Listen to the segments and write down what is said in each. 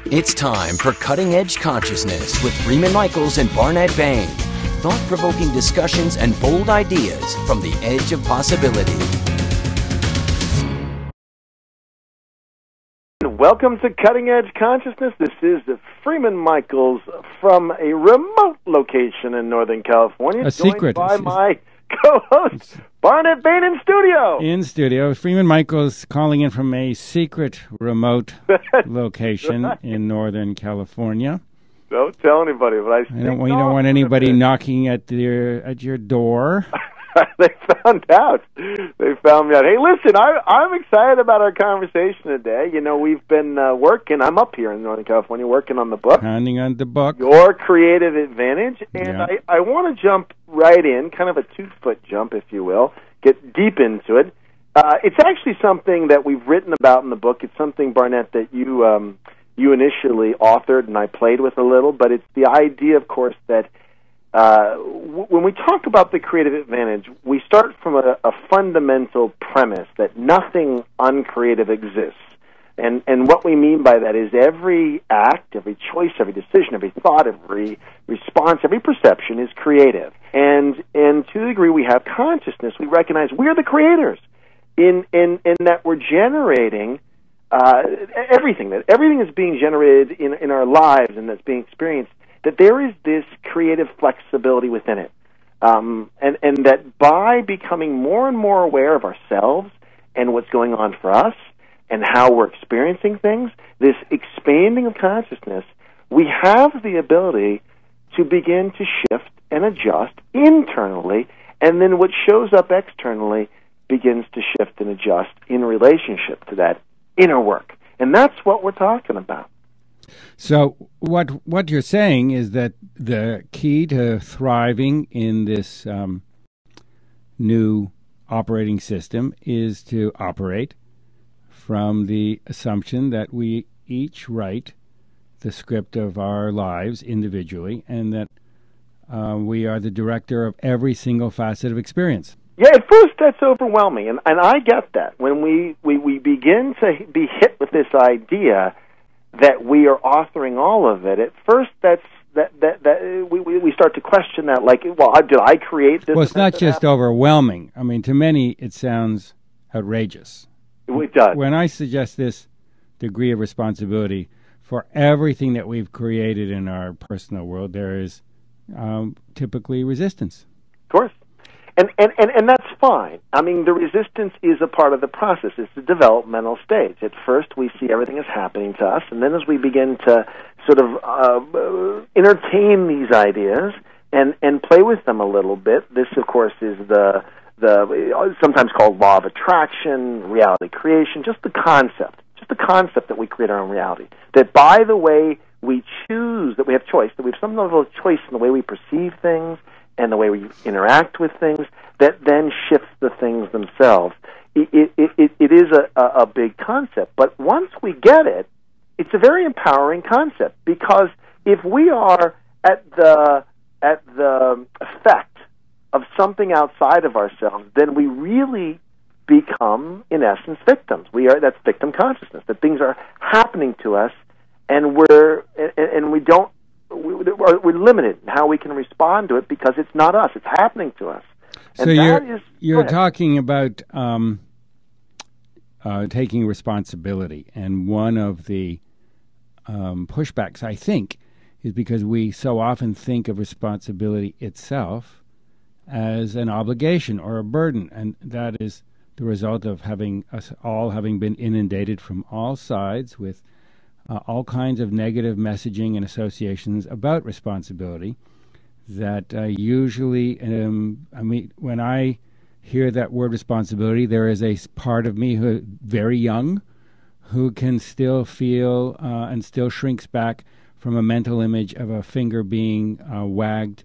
It's time for Cutting Edge Consciousness with Freeman Michaels and Barnet Bain. Thought-provoking discussions and bold ideas from the edge of possibility. Welcome to Cutting Edge Consciousness. This is Freeman Michaels from a remote location in Northern California. Joined by my co-host, Barnet Bain in studio. Freeman Michaels calling in from a secret remote location in Northern California. Don't tell anybody, but you don't want anybody knocking at your door. They found out. They found me out. Hey, listen, I'm excited about our conversation today. You know, we've been working. I'm up here in Northern California working on the book. Pounding on the book. Your Creative Advantage. And yeah. I want to jump right in, kind of a 2-foot jump, if you will, get deep into it. It's actually something that we've written about in the book. It's something, Barnett, that you initially authored and I played with a little, but it's the idea, of course, that when we talk about the creative advantage, we start from a fundamental premise that nothing uncreative exists. And what we mean by that is every act, every choice, every decision, every thought, every response, every perception is creative. And to the degree we have consciousness, we recognize we're the creators in that we're generating everything. That everything is being generated in our lives and that's being experienced, that there is this creative flexibility within it. And that by becoming more and more aware of ourselves and what's going on for us and how we're experiencing things, this expanding of consciousness, we have the ability to begin to shift and adjust internally, and then what shows up externally begins to shift and adjust in relationship to that inner work. And that's what we're talking about. So what you're saying is that the key to thriving in this new operating system is to operate from the assumption that we each write the script of our lives individually and that we are the director of every single facet of experience. Yeah, at first that's overwhelming, and I get that. When we begin to be hit with this idea that we are authoring all of it, at first we start to question that, like, well, did I create this? Well, it's not just overwhelming. I mean, to many it sounds outrageous. It does. When I suggest this degree of responsibility for everything that we've created in our personal world, there is typically resistance. Of course. And that's fine. I mean, the resistance is a part of the process. It's the developmental stage. At first, we see everything is happening to us, and then as we begin to sort of entertain these ideas and play with them a little bit, this, of course, is the sometimes called law of attraction, reality creation, just the concept that we create our own reality. That by the way we choose, that we have choice, that we have some level of choice in the way we perceive things, and the way we interact with things, that then shifts the things themselves. It is a big concept, but once we get it, it's a very empowering concept, because if we are at the effect of something outside of ourselves, then we really become, in essence, victims. That's victim consciousness, that things are happening to us, and we're limited in how we can respond to it because it's not us; it's happening to us. And so you're talking about taking responsibility, and one of the pushbacks, I think, is because we so often think of responsibility itself as an obligation or a burden, and that is the result of us all having been inundated from all sides with all kinds of negative messaging and associations about responsibility that usually, when I hear that word responsibility, there is a part of me who very young who can still feel and still shrinks back from a mental image of a finger being wagged,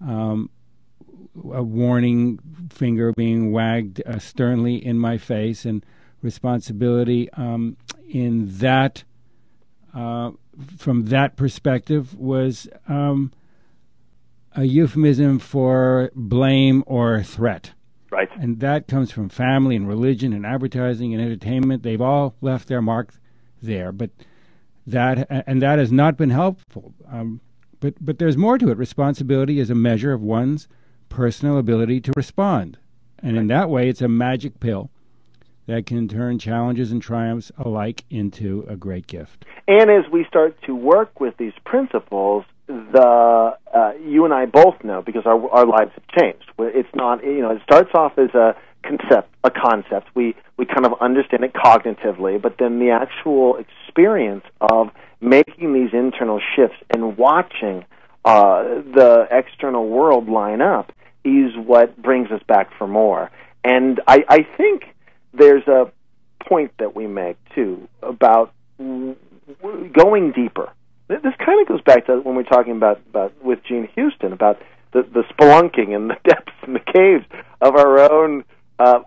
a warning finger being wagged sternly in my face, and responsibility in that from that perspective was a euphemism for blame or threat. Right. And that comes from family and religion and advertising and entertainment. They've all left their mark there. But that has not been helpful. But there's more to it. Responsibility is a measure of one's personal ability to respond. And in that way, it's a magic pill that can turn challenges and triumphs alike into a great gift. And as we start to work with these principles, you and I both know, because our lives have changed. It's not, it starts off as a concept. We kind of understand it cognitively, but then the actual experience of making these internal shifts and watching the external world line up is what brings us back for more. And I think there's a point that we make, too, about going deeper. This kind of goes back to when we're talking about with Gene Houston, about the spelunking and the depths and the caves of our own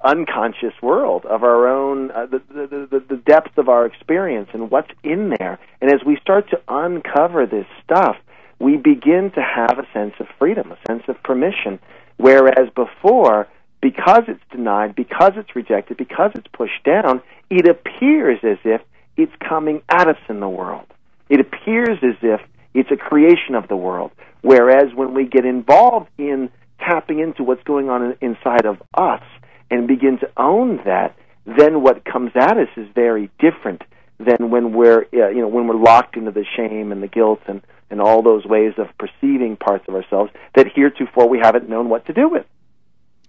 unconscious world, of our own, the depth of our experience and what's in there. And as we start to uncover this stuff, we begin to have a sense of freedom, a sense of permission, whereas before, because it's denied, because it's rejected, because it's pushed down, it appears as if it's coming at us in the world. It appears as if it's a creation of the world, whereas when we get involved in tapping into what's going on inside of us and begin to own that, then what comes at us is very different than when we're when we're locked into the shame and the guilt and all those ways of perceiving parts of ourselves that heretofore we haven't known what to do with.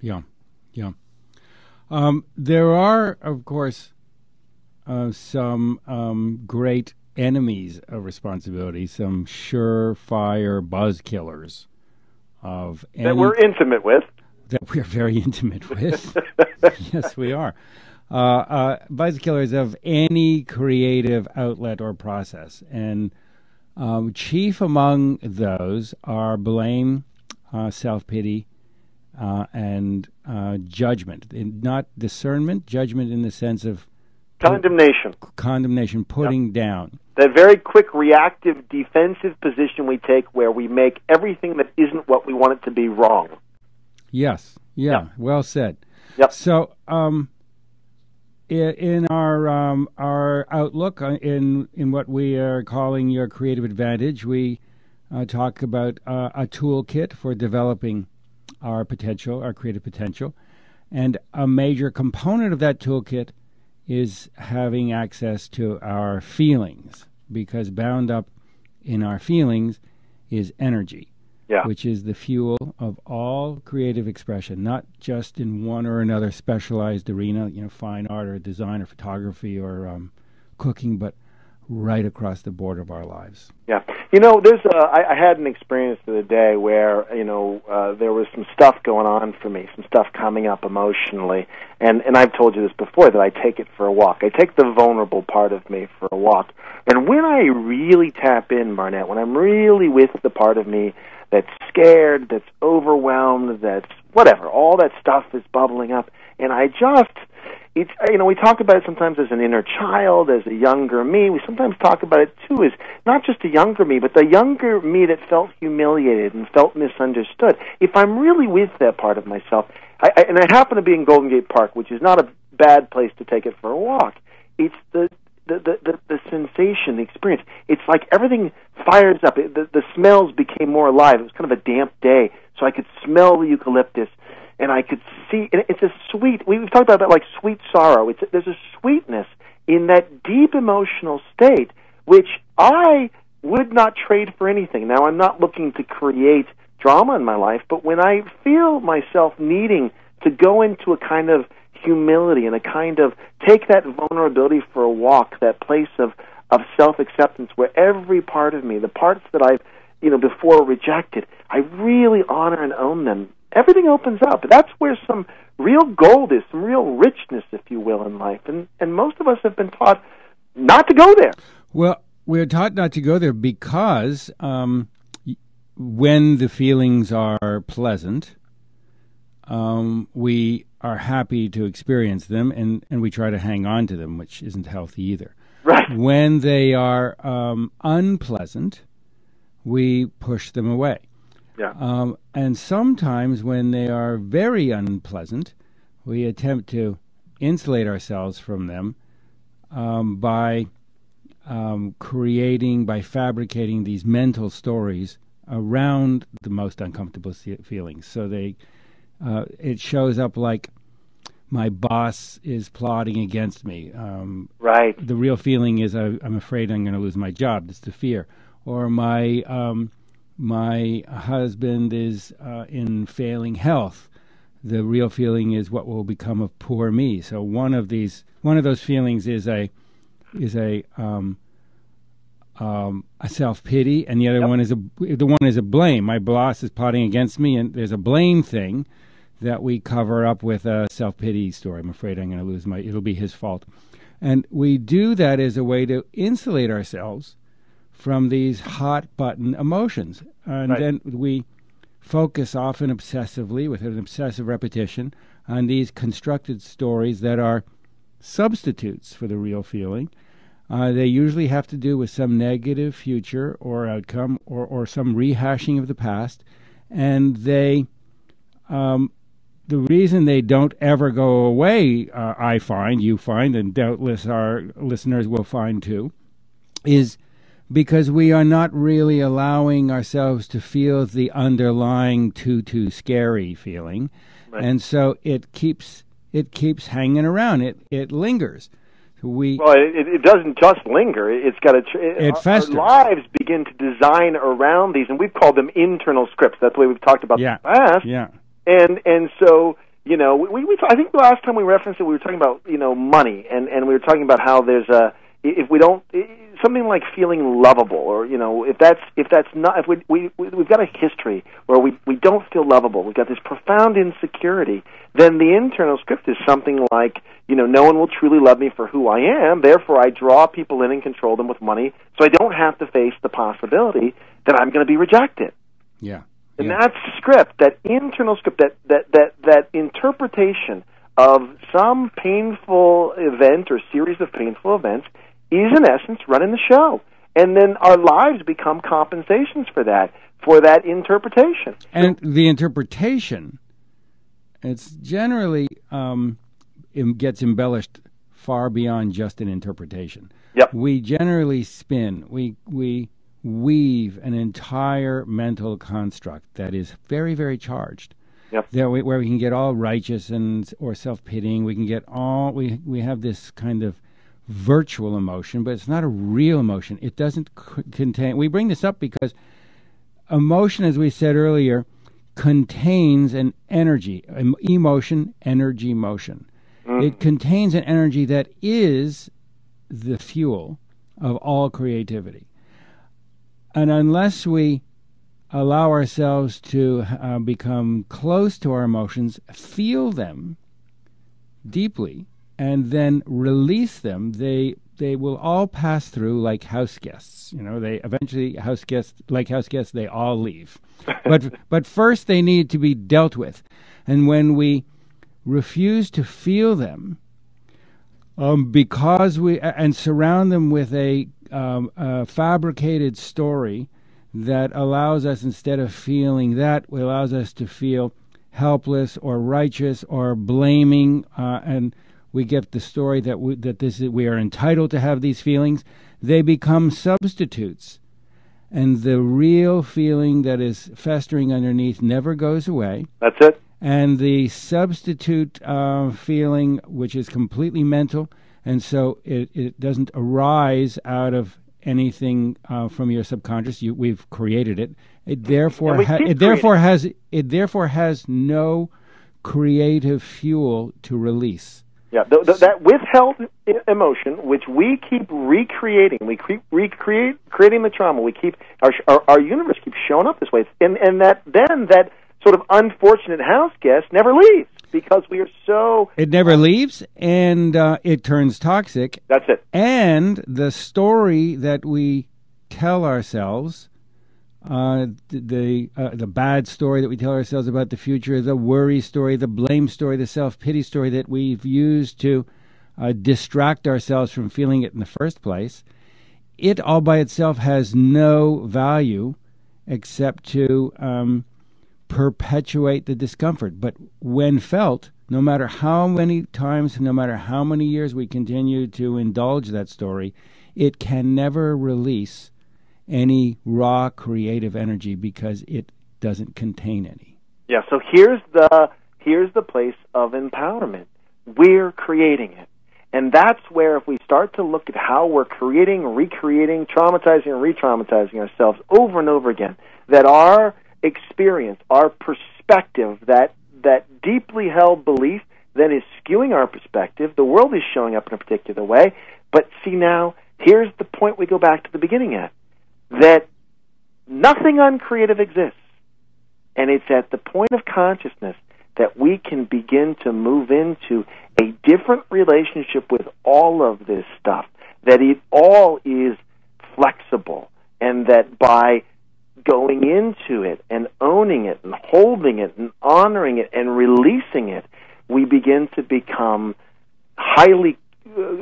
Yeah. There are, of course, some great enemies of responsibility, some surefire buzz killers that we're intimate with. That we're very intimate with. Yes, we are. Buzz killers of any creative outlet or process. And chief among those are blame, self-pity, and judgment. Not discernment, judgment in the sense of condemnation, putting down. That very quick, reactive, defensive position we take where we make everything that isn't what we want it to be wrong. Yes. Yeah. Well said. Yep. So, in our outlook in what we are calling your creative advantage, we talk about a toolkit for developing our potential, our creative potential, and a major component of that toolkit is having access to our feelings, because bound up in our feelings is energy, which is the fuel of all creative expression, not just in one or another specialized arena, fine art or design or photography or cooking, but right across the board of our lives. Yeah. There's I had an experience the other day where, there was some stuff going on for me, some stuff coming up emotionally, and I've told you this before, that I take it for a walk. I take the vulnerable part of me for a walk. And when I really tap in, Barnett, when I'm really with the part of me that's scared, that's overwhelmed, that's whatever, all that stuff is bubbling up, and it's, we talk about it sometimes as an inner child, as a younger me. We sometimes talk about it, too, as not just a younger me, but the younger me that felt humiliated and felt misunderstood. If I'm really with that part of myself, and I happen to be in Golden Gate Park, which is not a bad place to take it for a walk, it's the sensation, the experience. It's like everything fires up. The smells became more alive. It was kind of a damp day, so I could smell the eucalyptus, and I could see, and it's a sweet, we've talked about that like sweet sorrow. There's a sweetness in that deep emotional state, which I would not trade for anything. Now, I'm not looking to create drama in my life, but when I feel myself needing to go into a kind of humility and a kind of take that vulnerability for a walk, that place of self-acceptance where every part of me, the parts that I've before rejected, I really honor and own them. Everything opens up. That's where some real gold is, some real richness, if you will, in life. And most of us have been taught not to go there. Well, we're taught not to go there because when the feelings are pleasant, we are happy to experience them, and we try to hang on to them, which isn't healthy either. Right. When they are unpleasant, we push them away. Yeah. And sometimes when they are very unpleasant, we attempt to insulate ourselves from them by creating, by fabricating these mental stories around the most uncomfortable feelings. So it shows up like my boss is plotting against me. Right. The real feeling is I'm afraid I'm going to lose my job. It's the fear. Or my husband is in failing health. The real feeling is what will become of poor me. So one of those feelings is a self-pity, and the other one is a blame. My boss is plotting against me, and there's a blame thing that we cover up with a self-pity story. I'm afraid I'm going to lose it'll be his fault. And we do that as a way to insulate ourselves from these hot-button emotions. And then we focus often obsessively, with an obsessive repetition, on these constructed stories that are substitutes for the real feeling. They usually have to do with some negative future or outcome or some rehashing of the past. And they... the reason they don't ever go away, I find, you find, and doubtless our listeners will find too, is because we are not really allowing ourselves to feel the underlying too scary feeling. Right. And so it keeps hanging around. It lingers. It doesn't just linger. It's got it festers. Our lives begin to design around these, and we've called them internal scripts. That's the way we've talked about in the past. Yeah. And so, you know, I think the last time we referenced it, we were talking about, you know, money, and we were talking about how there's if we don't, something like feeling lovable, or, you know, if we've got a history where we don't feel lovable, we've got this profound insecurity, then the internal script is something like, you know, no one will truly love me for who I am, therefore I draw people in and control them with money, so I don't have to face the possibility that I'm going to be rejected. Yeah. And that script, that internal script, that interpretation of some painful event or series of painful events is, in essence, running the show. And then our lives become compensations for that interpretation. And the interpretation, it's generally, it gets embellished far beyond just an interpretation. Yep. We generally spin, we weave an entire mental construct that is very, very charged. Yep. Where we can get all righteous or self-pitying. We can get we have this kind of virtual emotion, but it's not a real emotion. It doesn't contain... We bring this up because emotion, as we said earlier, contains an energy. Emotion, energy, motion. It contains an energy that is the fuel of all creativity. And unless we allow ourselves to become close to our emotions, feel them deeply, and then release them, they will all pass through like house guests. You know, they eventually, like house guests, they all leave. But first they need to be dealt with. And when we refuse to feel them, because and surround them with a fabricated story that allows us, instead of feeling that, allows us to feel helpless or righteous or blaming, and we get the story that we are entitled to have these feelings. They become substitutes, and the real feeling that is festering underneath never goes away. That's it. And the substitute feeling, which is completely mental, and so it doesn't arise out of anything from your subconscious. We've created it. It therefore has no creative fuel to release. Yeah, that withheld emotion, which we keep recreating, creating the trauma. We keep our universe keeps showing up this way, and that sort of unfortunate house guest never leaves because we are so... It never leaves, and it turns toxic. That's it. And the story that we tell ourselves, the bad story that we tell ourselves about the future, the worry story, the blame story, the self-pity story that we've used to distract ourselves from feeling it in the first place, it all by itself has no value except to... perpetuate the discomfort. But when felt, no matter how many times, no matter how many years we continue to indulge that story, it can never release any raw creative energy because it doesn't contain any. Yeah, so here's the place of empowerment. We're creating it. And that's where if we start to look at how we're creating, recreating, traumatizing, and re-traumatizing ourselves over and over again, that our experience, our perspective, that deeply held belief then is skewing our perspective. The world is showing up in a particular way. But see now, here's the point we go back to the beginning at, that nothing uncreative exists. And it's at the point of consciousness that we can begin to move into a different relationship with all of this stuff, that it all is flexible, and that by going into it and owning it and holding it and honoring it and releasing it, we begin to become highly,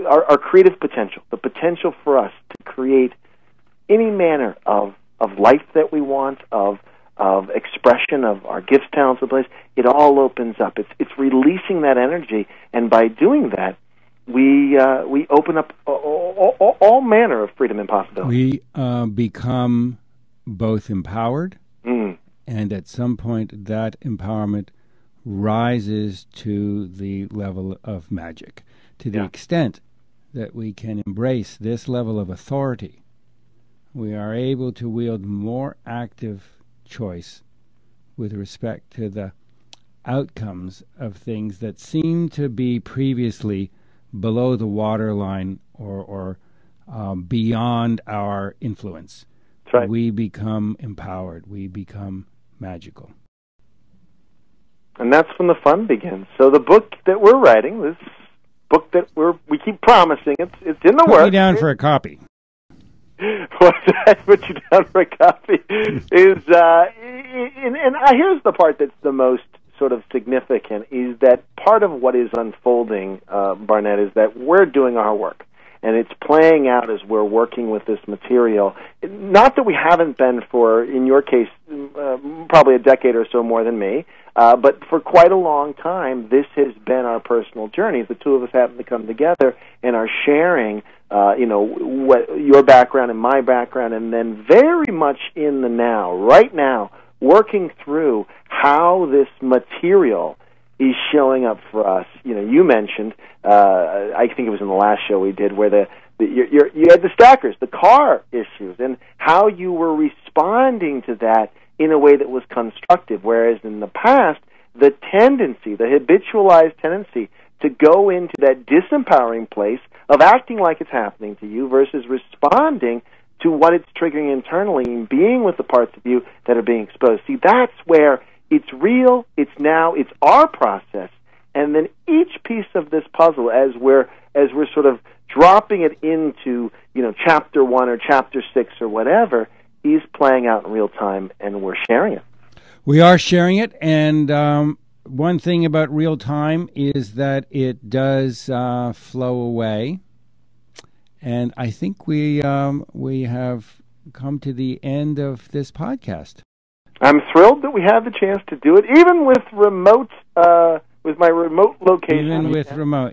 our creative potential, the potential for us to create any manner of life that we want, of expression of our gifts, talents, and abilities. It all opens up. It's releasing that energy, and by doing that, we open up all manner of freedom and possibility. We become both empowered, and at some point that empowerment rises to the level of magic, to the extent that we can embrace this level of authority. We are able to wield more active choice with respect to the outcomes of things that seem to be previously below the waterline or beyond our influence. That's right. We become empowered. We become magical. And that's when the fun begins. So the book that we're writing, this book that we keep promising, it's in the works. Put me down for a copy. What's that? Put you down for a copy. Here's the part that's the most sort of significant, is that part of what is unfolding, Barnet, is that we're doing our work. And it's playing out as we're working with this material. Not that we haven't been for, in your case, probably a decade or so more than me, but for quite a long time, this has been our personal journey. The two of us happen to come together and are sharing, what your background and my background, and then very much in the now, right now, working through how this material is showing up for us. You mentioned, I think it was in the last show we did, where you had the stackers, the car issues, and how you were responding to that in a way that was constructive, whereas in the past, the tendency, the habitualized tendency to go into that disempowering place of acting like it's happening to you versus responding to what it's triggering internally and being with the parts of you that are being exposed. See, that's where it's real, it's now, it's our process, and then each piece of this puzzle, as we're sort of dropping it into, chapter 1 or chapter 6 or whatever, is playing out in real time, and we're sharing it. We are sharing it, and one thing about real time is that it does flow away, and I think we have come to the end of this podcast. I'm thrilled that we have the chance to do it, even with with my remote location.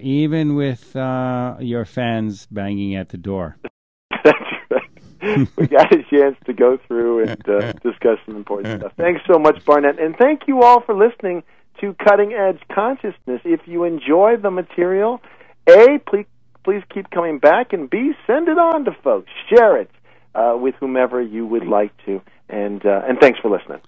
Even with your fans banging at the door. That's right. We got a chance to go through and discuss some important stuff. Thanks so much, Barnet, and thank you all for listening to Cutting Edge Consciousness. If you enjoy the material, A, please keep coming back, and B, send it on to folks. Share it with whomever you would like to. And thanks for listening.